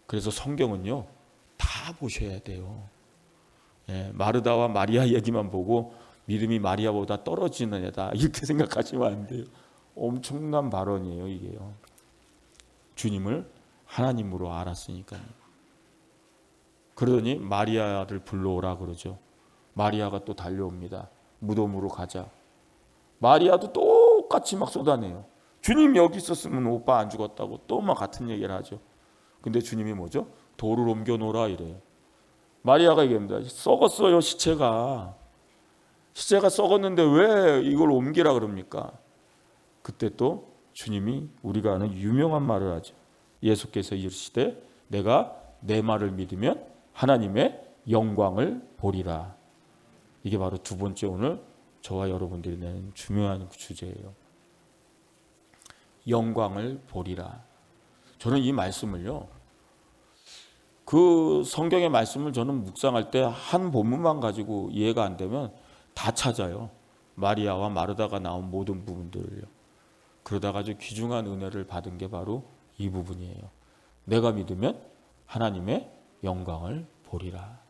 그래서 성경은요. 다 보셔야 돼요. 예, 마르다와 마리아 얘기만 보고 믿음이 마리아보다 떨어지는 애다 이렇게 생각하시면 안 돼요. 엄청난 발언이에요. 이게요. 주님을 하나님으로 알았으니까요. 그러더니 마리아를 불러오라 그러죠. 마리아가 또 달려옵니다. 무덤으로 가자. 마리아도 똑같이 막 쏟아내요. 주님 여기 있었으면 오빠 안 죽었다고 또 막 같은 얘기를 하죠. 근데 주님이 뭐죠? 돌을 옮겨 놓으라 이래요. 마리아가 얘기합니다. 썩었어요. 시체가 썩었는데 왜 이걸 옮기라 그럽니까? 그때 또 주님이 우리가 아는 유명한 말을 하죠. 예수께서 이르시되 내가 내 말을 믿으면 하나님의 영광을 보리라. 이게 바로 두 번째 오늘 저와 여러분들이 내는 중요한 주제예요. 영광을 보리라. 저는 이 말씀을요. 그 성경의 말씀을 저는 묵상할 때 한 본문만 가지고 이해가 안 되면 다 찾아요. 마리아와 마르다가 나온 모든 부분들을요. 그러다가 아주 귀중한 은혜를 받은 게 바로 이 부분이에요. 내가 믿으면 하나님의 영광을 보리라.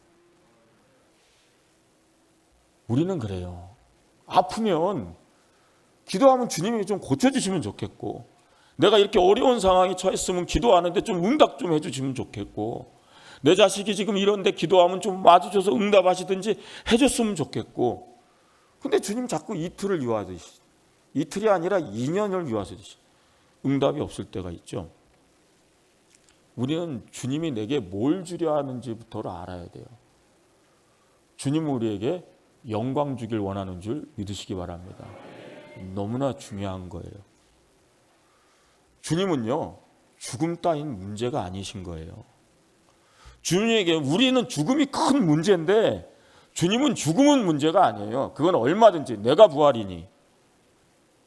우리는 그래요. 아프면 기도하면 주님이 좀 고쳐주시면 좋겠고, 내가 이렇게 어려운 상황에 처했으면 기도하는데 좀 응답 좀 해주시면 좋겠고, 내 자식이 지금 이런데 기도하면 좀 와주셔서 응답하시든지 해줬으면 좋겠고, 근데 주님 자꾸 이틀을 유하듯이, 이틀이 아니라 2년을 유하듯이 응답이 없을 때가 있죠. 우리는 주님이 내게 뭘 주려 하는지부터를 알아야 돼요. 주님은 우리에게 영광 주길 원하는 줄 믿으시기 바랍니다. 너무나 중요한 거예요. 주님은요, 죽음 따윈 문제가 아니신 거예요. 주님에게 우리는 죽음이 큰 문제인데 주님은 죽음은 문제가 아니에요. 그건 얼마든지 내가 부활이니.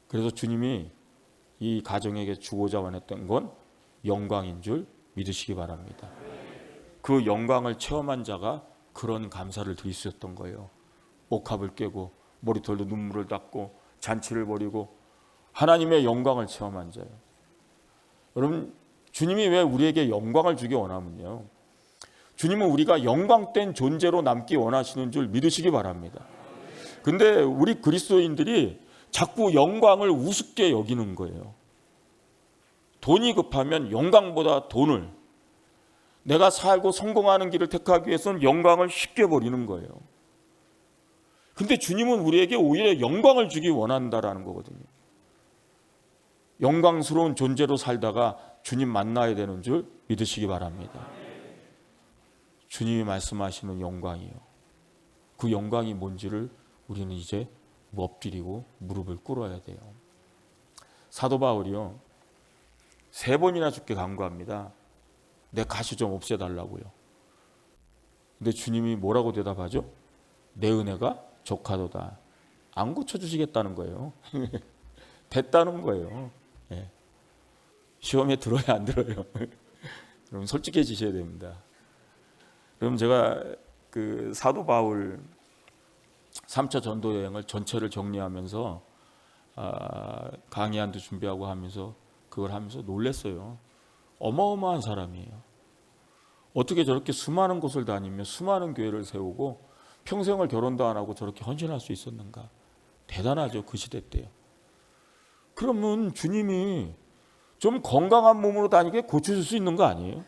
그래서 주님이 이 가정에게 주고자 원했던 건 영광인 줄 믿으시기 바랍니다. 그 영광을 체험한 자가 그런 감사를 드릴 수 있었던 거예요. 옥합을 깨고 머리털도 눈물을 닦고 잔치를 벌이고 하나님의 영광을 체험한 자예요. 여러분, 주님이 왜 우리에게 영광을 주기 원하면요, 주님은 우리가 영광된 존재로 남기 원하시는 줄 믿으시기 바랍니다. 근데 우리 그리스도인들이 자꾸 영광을 우습게 여기는 거예요. 돈이 급하면 영광보다 돈을, 내가 살고 성공하는 길을 택하기 위해서는 영광을 쉽게 버리는 거예요. 근데 주님은 우리에게 오히려 영광을 주기 원한다라는 거거든요. 영광스러운 존재로 살다가 주님 만나야 되는 줄 믿으시기 바랍니다. 주님이 말씀하시는 영광이요, 그 영광이 뭔지를 우리는 이제 엎드리고 무릎을 꿇어야 돼요. 사도 바울이요, 3번이나 주께 간구합니다. 내 가시 좀 없애달라고요. 근데 주님이 뭐라고 대답하죠? 내 은혜가 족하도다. 안 고쳐주시겠다는 거예요. 됐다는 거예요. 예. 시험에 들어야 안 들어요? 여러분 솔직해지셔야 됩니다. 그럼 제가 그 사도 바울 3차 전도 여행을 전체를 정리하면서 강의안도 준비하고 하면서 그걸 하면서 놀랐어요. 어마어마한 사람이에요. 어떻게 저렇게 수많은 곳을 다니며 수많은 교회를 세우고 평생을 결혼도 안 하고 저렇게 헌신할 수 있었는가. 대단하죠, 그 시대 때요. 그러면 주님이 좀 건강한 몸으로 다니게 고쳐줄 수 있는 거 아니에요?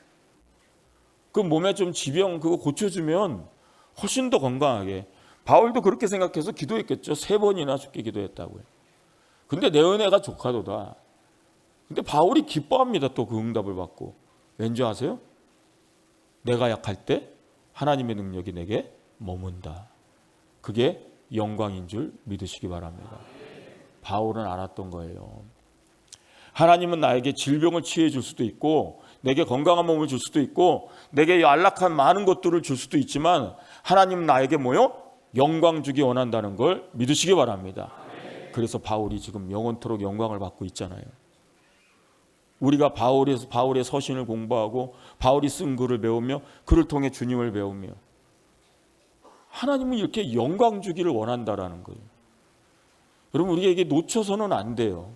그 몸에 좀 지병 그거 고쳐주면 훨씬 더 건강하게. 바울도 그렇게 생각해서 기도했겠죠. 3번이나 죽게 기도했다고요. 근데 내 은혜가 족하도다. 근데 바울이 기뻐합니다. 또 그 응답을 받고. 왠지 아세요? 내가 약할 때 하나님의 능력이 내게 머문다. 그게 영광인 줄 믿으시기 바랍니다. 바울은 알았던 거예요. 하나님은 나에게 질병을 치유해 줄 수도 있고, 내게 건강한 몸을 줄 수도 있고, 내게 안락한 많은 것들을 줄 수도 있지만, 하나님은 나에게 뭐요? 영광 주기 원한다는 걸 믿으시기 바랍니다. 그래서 바울이 지금 영원토록 영광을 받고 있잖아요. 우리가 바울의 서신을 공부하고 바울이 쓴 글을 배우며 그를 통해 주님을 배우며, 하나님은 이렇게 영광 주기를 원한다라는 거예요. 여러분 우리에게 놓쳐서는 안 돼요.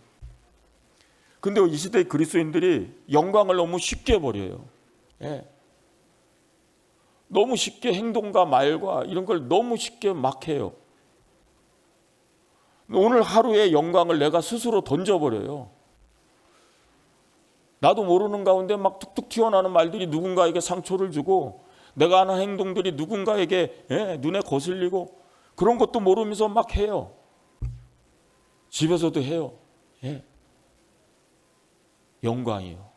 근데 이 시대의 그리스도인들이 영광을 너무 쉽게 버려요. 예. 너무 쉽게 행동과 말과 이런 걸 너무 쉽게 막 해요. 오늘 하루의 영광을 내가 스스로 던져버려요. 나도 모르는 가운데 막 툭툭 튀어나오는 말들이 누군가에게 상처를 주고, 내가 하는 행동들이 누군가에게 눈에 거슬리고, 그런 것도 모르면서 막 해요. 집에서도 해요. 영광이요.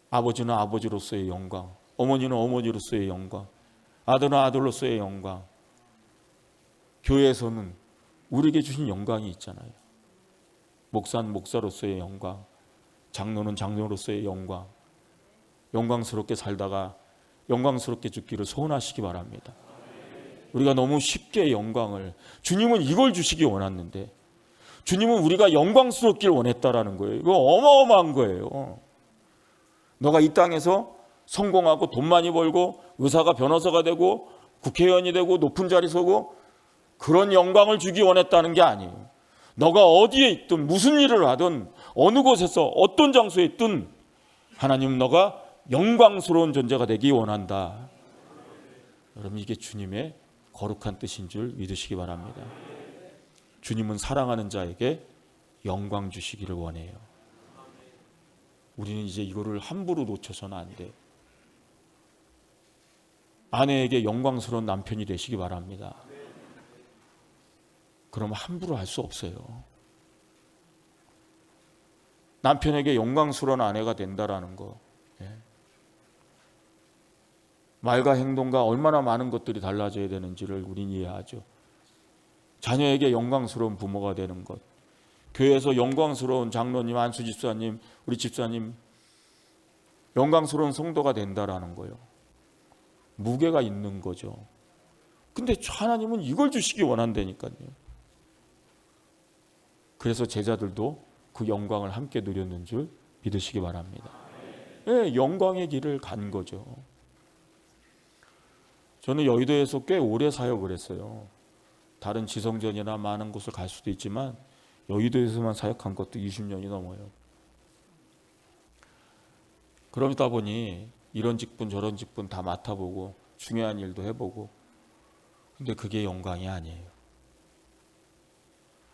아버지는 아버지로서의 영광, 어머니는 어머니로서의 영광, 아들은 아들로서의 영광. 교회에서는 우리에게 주신 영광이 있잖아요. 목사는 목사로서의 영광, 장로는 장로로서의 영광. 영광스럽게 살다가 영광스럽게 죽기를 소원하시기 바랍니다. 우리가 너무 쉽게 영광을, 주님은 이걸 주시기 원했는데, 주님은 우리가 영광스럽기를 원했다라는 거예요. 이거 어마어마한 거예요. 너가 이 땅에서 성공하고 돈 많이 벌고 의사가 변호사가 되고 국회의원이 되고 높은 자리 서고 그런 영광을 주기 원했다는 게 아니에요. 너가 어디에 있든 무슨 일을 하든 어느 곳에서 어떤 장소에 있든 하나님은 너가 영광스러운 존재가 되기 원한다. 여러분 이게 주님의 거룩한 뜻인 줄 믿으시기 바랍니다. 주님은 사랑하는 자에게 영광 주시기를 원해요. 우리는 이제 이거를 함부로 놓쳐서는 안 돼요. 아내에게 영광스러운 남편이 되시기 바랍니다. 그럼 함부로 할 수 없어요. 남편에게 영광스러운 아내가 된다라는 거, 말과 행동과 얼마나 많은 것들이 달라져야 되는지를 우린 이해하죠. 자녀에게 영광스러운 부모가 되는 것, 교회에서 영광스러운 장로님, 안수 집사님, 우리 집사님 영광스러운 성도가 된다라는 거예요. 무게가 있는 거죠. 근데 하나님은 이걸 주시기 원한다니까요. 그래서 제자들도 그 영광을 함께 누렸는 줄 믿으시기 바랍니다. 영광의 길을 간 거죠. 저는 여의도에서 꽤 오래 사역을 했어요. 다른 지성전이나 많은 곳을 갈 수도 있지만 여의도에서만 사역한 것도 20년이 넘어요. 그러다 보니 이런 직분 저런 직분 다 맡아보고 중요한 일도 해보고, 근데 그게 영광이 아니에요.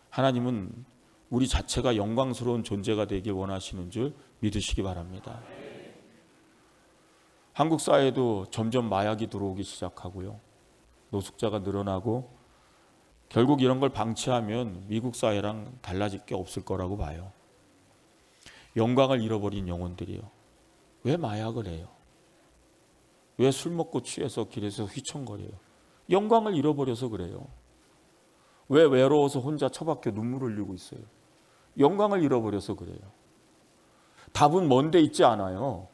하나님은 우리 자체가 영광스러운 존재가 되길 원하시는 줄 믿으시기 바랍니다. 한국 사회도 점점 마약이 들어오기 시작하고요. 노숙자가 늘어나고, 결국 이런 걸 방치하면 미국 사회랑 달라질 게 없을 거라고 봐요. 영광을 잃어버린 영혼들이요. 왜 마약을 해요? 왜 술 먹고 취해서 길에서 휘청거려요? 영광을 잃어버려서 그래요. 왜 외로워서 혼자 처박혀 눈물을 흘리고 있어요? 영광을 잃어버려서 그래요. 답은 먼데 있지 않아요.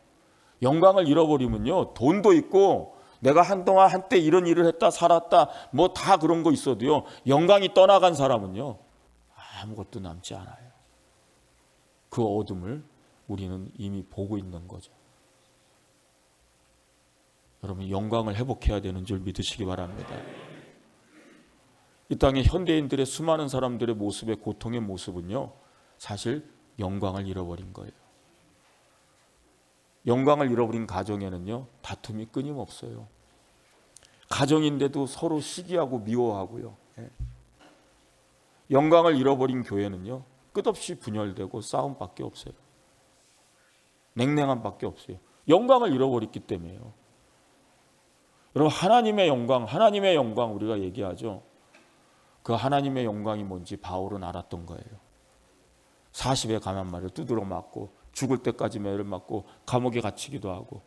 영광을 잃어버리면요, 돈도 있고 내가 한동안 한때 이런 일을 했다 살았다 뭐 다 그런 거 있어도요, 영광이 떠나간 사람은요 아무것도 남지 않아요. 그 어둠을 우리는 이미 보고 있는 거죠. 여러분, 영광을 회복해야 되는 줄 믿으시기 바랍니다. 이 땅의 현대인들의 수많은 사람들의 모습의 고통의 모습은요, 사실 영광을 잃어버린 거예요. 영광을 잃어버린 가정에는요, 다툼이 끊임없어요. 가정인데도 서로 시기하고 미워하고요. 영광을 잃어버린 교회는요, 끝없이 분열되고 싸움밖에 없어요. 냉랭함밖에 없어요. 영광을 잃어버렸기 때문에요. 여러분, 하나님의 영광 우리가 얘기하죠. 그 하나님의 영광이 뭔지 바울은 알았던 거예요. 40에 감한 말을 두드러 맞고 죽을 때까지 매를 맞고 감옥에 갇히기도 하고,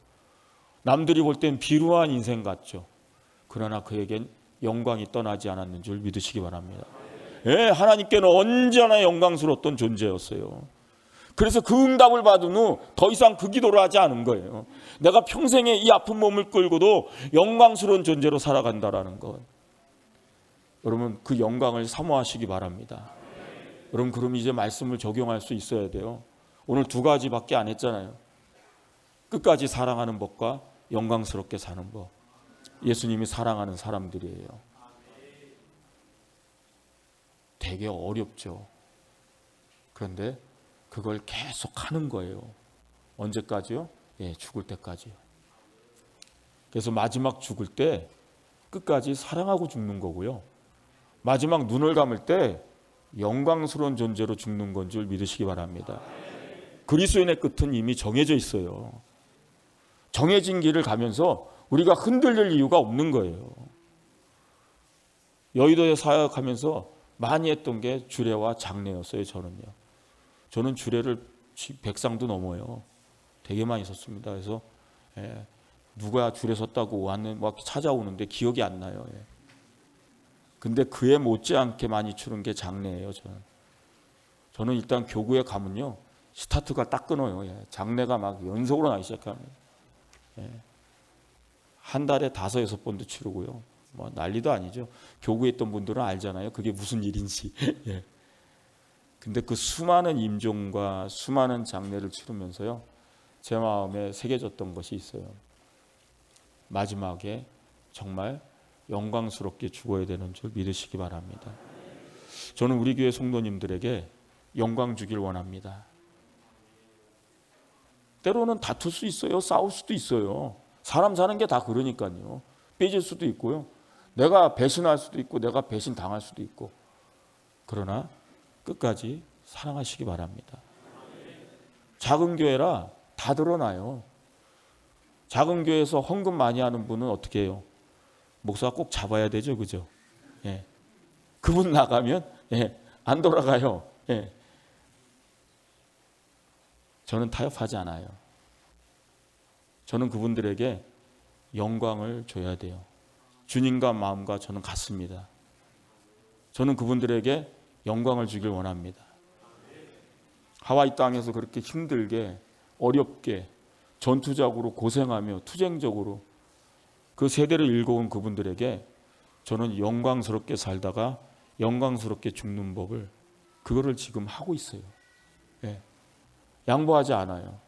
남들이 볼 땐 비루한 인생 같죠. 그러나 그에겐 영광이 떠나지 않았는 줄 믿으시기 바랍니다. 예, 하나님께는 언제나 영광스러웠던 존재였어요. 그래서 그 응답을 받은 후 더 이상 그 기도를 하지 않은 거예요. 내가 평생에 이 아픈 몸을 끌고도 영광스러운 존재로 살아간다라는 것. 여러분, 그 영광을 사모하시기 바랍니다. 여러분, 그럼 이제 말씀을 적용할 수 있어야 돼요. 오늘 두 가지밖에 안 했잖아요. 끝까지 사랑하는 법과 영광스럽게 사는 법. 예수님이 사랑하는 사람들이에요. 되게 어렵죠. 그런데 그걸 계속 하는 거예요. 언제까지요? 예, 죽을 때까지요. 그래서 마지막 죽을 때 끝까지 사랑하고 죽는 거고요. 마지막 눈을 감을 때 영광스러운 존재로 죽는 건 줄 믿으시기 바랍니다. 그리스도인의 끝은 이미 정해져 있어요. 정해진 길을 가면서 우리가 흔들릴 이유가 없는 거예요. 여의도에 사역하면서 많이 했던 게 주례와 장례였어요. 저는 주례를 100상도 넘어요. 되게 많이 섰습니다. 그래서 누가 주례 섰다고 막 찾아오는데 기억이 안 나요. 근데 그에 못지않게 많이 치른 게 장례예요. 저는 일단 교구에 가면요, 스타트가 딱 끊어요. 장례가 막 연속으로 나기 시작합니다. 한 달에 5, 6번도 치르고요. 뭐 난리도 아니죠. 교구에 있던 분들은 알잖아요. 그게 무슨 일인지. 근데 그 수많은 임종과 수많은 장례를 치르면서요, 제 마음에 새겨졌던 것이 있어요. 마지막에 정말 영광스럽게 죽어야 되는 줄 믿으시기 바랍니다. 저는 우리 교회 성도님들에게 영광 주길 원합니다. 때로는 다툴 수 있어요. 싸울 수도 있어요. 사람 사는 게 다 그러니까요. 삐질 수도 있고요. 내가 배신할 수도 있고 내가 배신 당할 수도 있고. 그러나 끝까지 사랑하시기 바랍니다. 작은 교회라 다 드러나요. 작은 교회에서 헌금 많이 하는 분은 어떻게 해요? 목사가 꼭 잡아야 되죠, 그죠? 그분 나가면 안 돌아가요. 저는 타협하지 않아요. 저는 그분들에게 영광을 줘야 돼요. 주님과 마음과 저는 같습니다. 저는 그분들에게 영광을 주길 원합니다. 하와이 땅에서 그렇게 힘들게 어렵게 전투적으로 고생하며 투쟁적으로 그 세대를 읽어온 그분들에게 저는 영광스럽게 살다가 영광스럽게 죽는 법을, 그거를 지금 하고 있어요. 양보하지 않아요.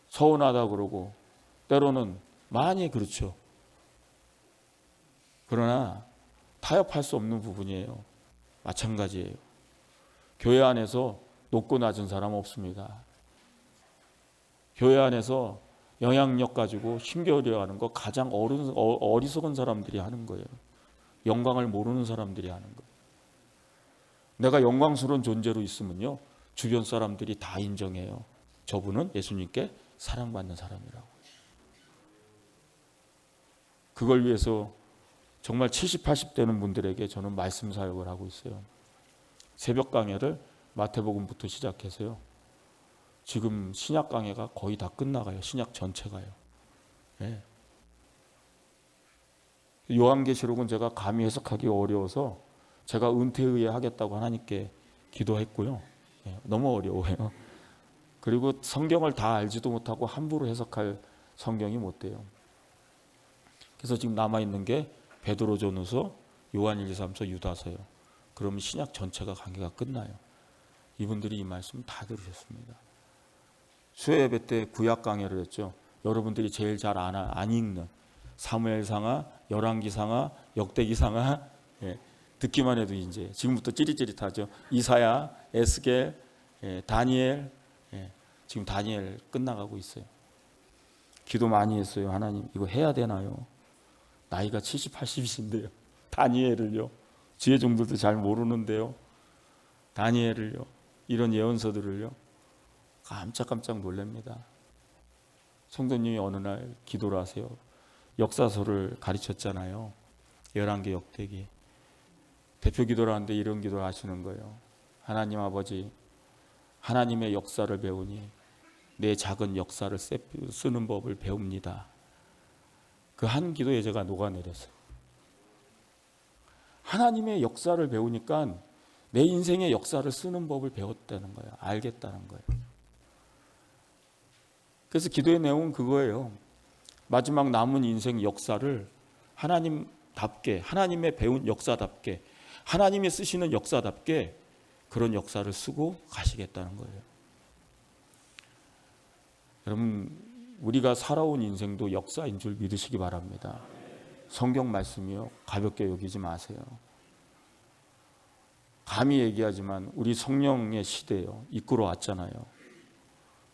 서운하다 그러고 때로는 많이 그렇죠. 그러나 타협할 수 없는 부분이에요. 마찬가지예요. 교회 안에서 높고 낮은 사람 없습니다. 교회 안에서 영향력 가지고 힘겨워려 하는 거 가장 어리석은 사람들이 하는 거예요. 영광을 모르는 사람들이 하는 거예요. 내가 영광스러운 존재로 있으면요, 주변 사람들이 다 인정해요. 저분은 예수님께 사랑받는 사람이라고. 그걸 위해서 정말 70, 80 되는 분들에게 저는 말씀 사역을 하고 있어요. 새벽 강해를 마태복음부터 시작해서요, 지금 신약 강해가 거의 다 끝나가요. 신약 전체가요. 네. 요한계시록은 제가 감히 해석하기 어려워서 제가 은퇴의에 하겠다고 하나님께 기도했고요. 네. 너무 어려워요. 그리고 성경을 다 알지도 못하고 함부로 해석할 성경이 못 돼요. 그래서 지금 남아있는 게 베드로전후서, 요한 1, 2, 3서, 유다서요. 그러면 신약 전체가 강해가 끝나요. 이분들이 이 말씀 다 들으셨습니다. 수요 예배 때 구약 강해를 했죠. 여러분들이 제일 잘 안 읽는 사무엘상하, 열왕기상하, 역대기상하, 예, 듣기만 해도 이제 지금부터 찌릿찌릿하죠. 이사야, 에스겔, 다니엘, 지금 다니엘 끝나가고 있어요. 기도 많이 했어요. 하나님 이거 해야 되나요? 나이가 70, 80이신데요. 다니엘을요. 지혜종들도 잘 모르는데요. 다니엘을요. 이런 예언서들을요. 깜짝깜짝 놀랍니다. 성도님이 어느 날 기도를 하세요. 역사서를 가르쳤잖아요. 11개 역대기. 대표 기도를 하는데 이런 기도를 하시는 거예요. 하나님 아버지, 하나님의 역사를 배우니 내 작은 역사를 쓰는 법을 배웁니다. 그 한 기도에 제가 녹아내렸어요. 하나님의 역사를 배우니까 내 인생의 역사를 쓰는 법을 배웠다는 거예요. 알겠다는 거예요. 그래서 기도의 내용은 그거예요. 마지막 남은 인생 역사를 하나님답게, 하나님의 배운 역사답게, 하나님이 쓰시는 역사답게 그런 역사를 쓰고 가시겠다는 거예요. 여러분, 우리가 살아온 인생도 역사인 줄 믿으시기 바랍니다. 성경 말씀이요, 가볍게 여기지 마세요. 감히 얘기하지만 우리 성령의 시대요, 이끌어 왔잖아요.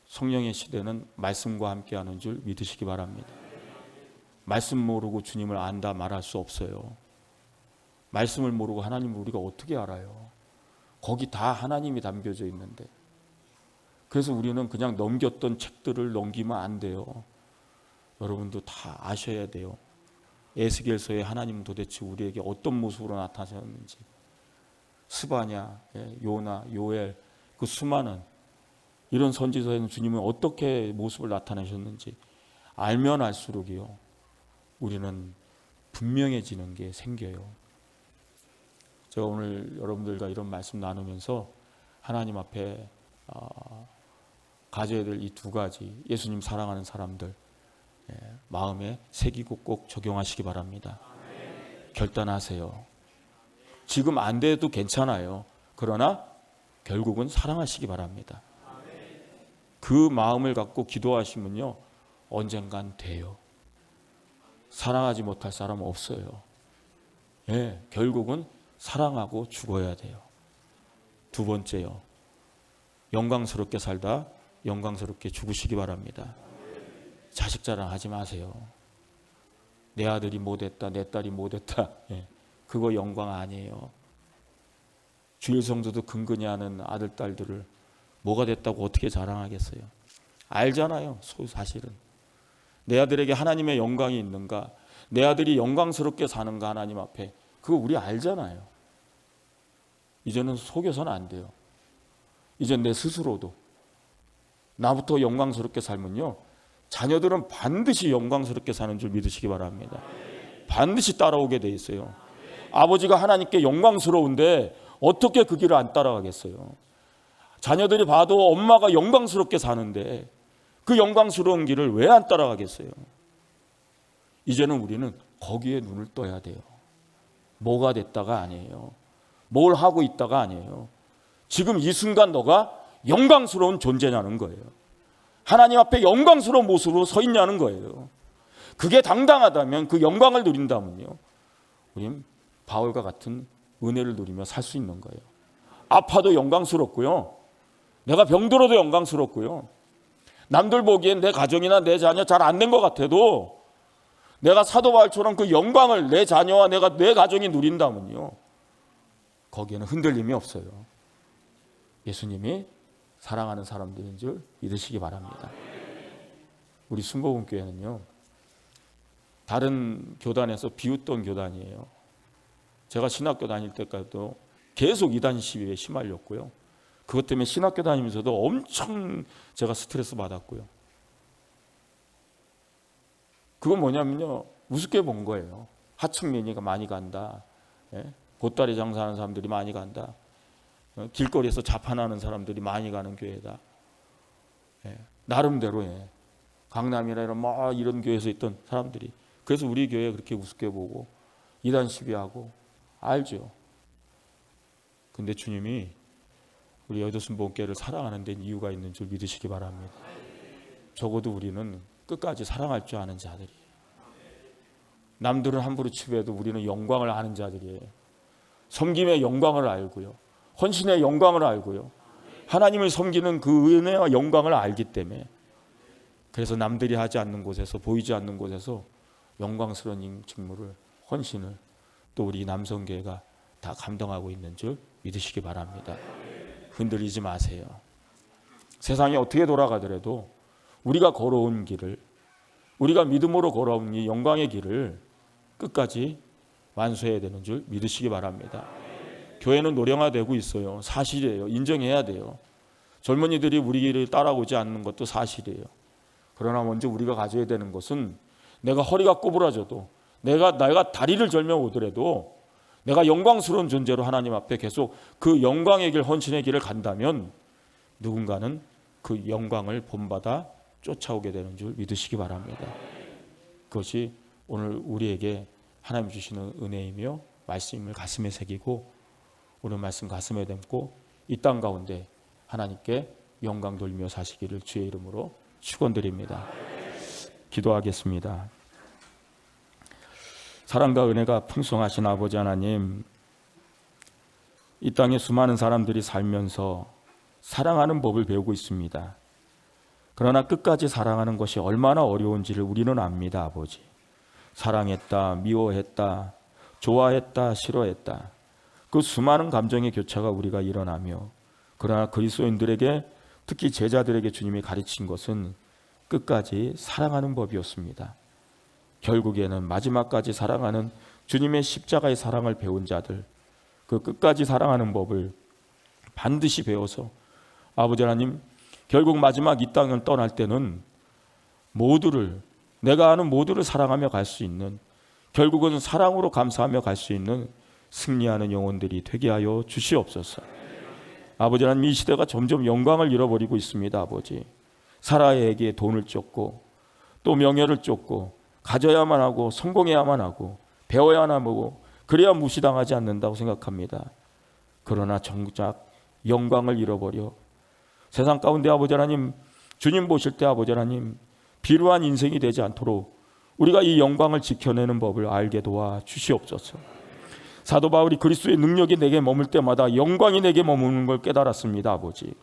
성령의 시대는 말씀과 함께하는 줄 믿으시기 바랍니다. 말씀 모르고 주님을 안다 말할 수 없어요. 말씀을 모르고 하나님을 우리가 어떻게 알아요? 거기 다 하나님이 담겨져 있는데. 그래서 우리는 그냥 넘겼던 책들을 넘기면 안 돼요. 여러분도 다 아셔야 돼요. 에스겔서에 하나님은 도대체 우리에게 어떤 모습으로 나타나셨는지, 스바냐, 요나, 요엘, 그 수많은 이런 선지서에는 주님은 어떻게 모습을 나타내셨는지 알면 알수록이요, 우리는 분명해지는 게 생겨요. 제가 오늘 여러분들과 이런 말씀 나누면서 하나님 앞에 가져야 될 이 두 가지, 예수님 사랑하는 사람들 마음에 새기고 꼭 적용하시기 바랍니다. 결단하세요. 지금 안 돼도 괜찮아요. 그러나 결국은 사랑하시기 바랍니다. 그 마음을 갖고 기도하시면요, 언젠간 돼요. 사랑하지 못할 사람은 없어요. 결국은 사랑하고 죽어야 돼요. 두 번째요, 영광스럽게 살다 영광스럽게 죽으시기 바랍니다. 자식 자랑하지 마세요. 내 아들이 못했다, 내 딸이 못했다, 그거 영광 아니에요. 주일 성도도 근근히 하는 아들 딸들을 뭐가 됐다고 어떻게 자랑하겠어요? 알잖아요. 사실은 내 아들에게 하나님의 영광이 있는가, 내 아들이 영광스럽게 사는가 하나님 앞에, 그거 우리 알잖아요. 이제는 속여서는 안 돼요. 이제 내 스스로도 나부터 영광스럽게 살면요, 자녀들은 반드시 영광스럽게 사는 줄 믿으시기 바랍니다. 반드시 따라오게 돼 있어요. 아버지가 하나님께 영광스러운데 어떻게 그 길을 안 따라가겠어요? 자녀들이 봐도 엄마가 영광스럽게 사는데 그 영광스러운 길을 왜 안 따라가겠어요? 이제는 우리는 거기에 눈을 떠야 돼요. 뭐가 됐다가 아니에요. 뭘 하고 있다가 아니에요. 지금 이 순간 너가 영광스러운 존재냐는 거예요. 하나님 앞에 영광스러운 모습으로 서 있냐는 거예요. 그게 당당하다면, 그 영광을 누린다면요, 우리는 바울과 같은 은혜를 누리며 살 수 있는 거예요. 아파도 영광스럽고요, 내가 병들어도 영광스럽고요, 남들 보기엔 내 가정이나 내 자녀 잘 안 된 것 같아도 내가 사도 바울처럼 그 영광을 내 자녀와 내 가정이 누린다면요, 거기에는 흔들림이 없어요. 예수님이 사랑하는 사람들인 줄 믿으시기 바랍니다. 우리 순복음교회는요, 다른 교단에서 비웃던 교단이에요. 제가 신학교 다닐 때까지도 계속 이단 시위에 휘말렸고요. 그것 때문에 신학교 다니면서도 엄청 제가 스트레스 받았고요. 그건 뭐냐면요, 우습게 본 거예요. 하층민이가 많이 간다, 보따리 장사하는 사람들이 많이 간다, 길거리에서 자판하는 사람들이 많이 가는 교회다. 나름대로 강남이나 이런 교회에서 있던 사람들이, 그래서 우리 교회 그렇게 우습게 보고 이단 시비하고 알죠. 근데 주님이 우리 여도순복음교회를 사랑하는 데는 이유가 있는 줄 믿으시기 바랍니다. 적어도 우리는 끝까지 사랑할 줄 아는 자들이에요. 남들은 함부로 치부해도 우리는 영광을 아는 자들이에요. 섬김의 영광을 알고요, 헌신의 영광을 알고요, 하나님을 섬기는 그 은혜와 영광을 알기 때문에, 그래서 남들이 하지 않는 곳에서, 보이지 않는 곳에서 영광스러운 직무를, 헌신을 또 우리 남성교회가 다 감당하고 있는 줄 믿으시기 바랍니다. 흔들리지 마세요. 세상이 어떻게 돌아가더라도 우리가 걸어온 길을, 우리가 믿음으로 걸어온 이 영광의 길을 끝까지 완수해야 되는 줄 믿으시기 바랍니다. 교회는 노령화되고 있어요. 사실이에요. 인정해야 돼요. 젊은이들이 우리 길을 따라오지 않는 것도 사실이에요. 그러나 먼저 우리가 가져야 되는 것은, 내가 허리가 꼬부라져도, 내가 다리를 절며 오더라도 내가 영광스러운 존재로 하나님 앞에 계속 그 영광의 길, 헌신의 길을 간다면 누군가는 그 영광을 본받아 쫓아오게 되는 줄 믿으시기 바랍니다. 그것이 오늘 우리에게 하나님 주시는 은혜이며 말씀을 가슴에 새기고, 오늘 말씀 가슴에 담고 이 땅 가운데 하나님께 영광 돌리며 사시기를 주의 이름으로 축원드립니다. 기도하겠습니다. 사랑과 은혜가 풍성하신 아버지 하나님, 이 땅에 수많은 사람들이 살면서 사랑하는 법을 배우고 있습니다. 그러나 끝까지 사랑하는 것이 얼마나 어려운지를 우리는 압니다. 아버지, 사랑했다, 미워했다, 좋아했다, 싫어했다, 그 수많은 감정의 교차가 우리가 일어나며, 그러나 그리스도인들에게, 특히 제자들에게 주님이 가르친 것은 끝까지 사랑하는 법이었습니다. 결국에는 마지막까지 사랑하는 주님의 십자가의 사랑을 배운 자들, 그 끝까지 사랑하는 법을 반드시 배워서 아버지 하나님, 결국 마지막 이 땅을 떠날 때는 모두를, 내가 아는 모두를 사랑하며 갈 수 있는, 결국은 사랑으로 감사하며 갈 수 있는 승리하는 영혼들이 되게 하여 주시옵소서. 아버지 하나님, 이 시대가 점점 영광을 잃어버리고 있습니다. 아버지, 살아야기에 돈을 쫓고 또 명예를 쫓고 가져야만 하고 성공해야만 하고 배워야만 하고 그래야 무시당하지 않는다고 생각합니다. 그러나 정작 영광을 잃어버려 세상 가운데 아버지 하나님, 주님 보실 때 아버지 하나님, 비루한 인생이 되지 않도록 우리가 이 영광을 지켜내는 법을 알게 도와 주시옵소서. 사도 바울이 그리스도의 능력이 내게 머물 때마다 영광이 내게 머무는 걸 깨달았습니다. 아버지,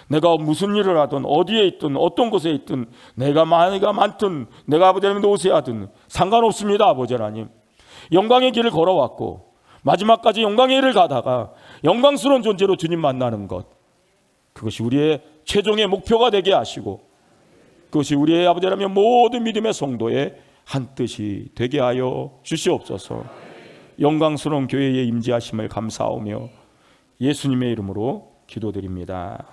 내가 무슨 일을 하든 어디에 있든 어떤 곳에 있든 내가 많든 내가 아버지 하나님 노세 하든 상관없습니다. 아버지 하나님, 영광의 길을 걸어왔고 마지막까지 영광의 길을 가다가 영광스러운 존재로 주님 만나는 것, 그것이 우리의 최종의 목표가 되게 하시고, 그것이 우리의 아버지 하나님 모든 믿음의 성도의 한 뜻이 되게 하여 주시옵소서. 영광스러운 교회에 임재하심을 감사하며 예수님의 이름으로 기도드립니다.